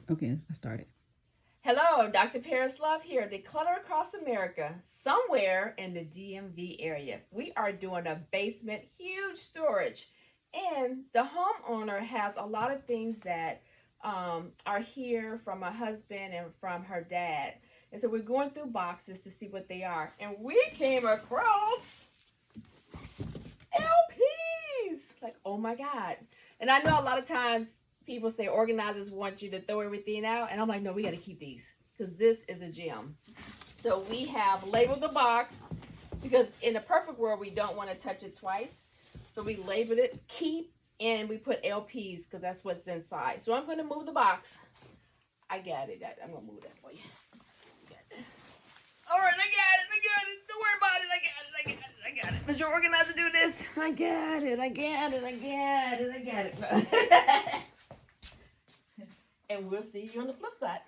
Okay, I started. Hello, Dr. Paris Love here, Declutter Across America, somewhere in the DMV area. We are doing a basement, huge storage, and the homeowner has a lot of things that are here from her husband and from her dad. And so we're going through boxes to see what they are. And we came across LPs. Like, oh my God. And I know a lot of times people say organizers want you to throw everything out. And I'm like, no, we got to keep these because this is a gem. So we have labeled the box because in the perfect world, we don't want to touch it twice. So we labeled it keep and we put LPs because that's what's inside. So I'm going to move the box. I got it. I'm going to move that for you. All right, I got it. Don't worry about it. I got it. Does your organizer do this? I got it. And we'll see you on the flip side.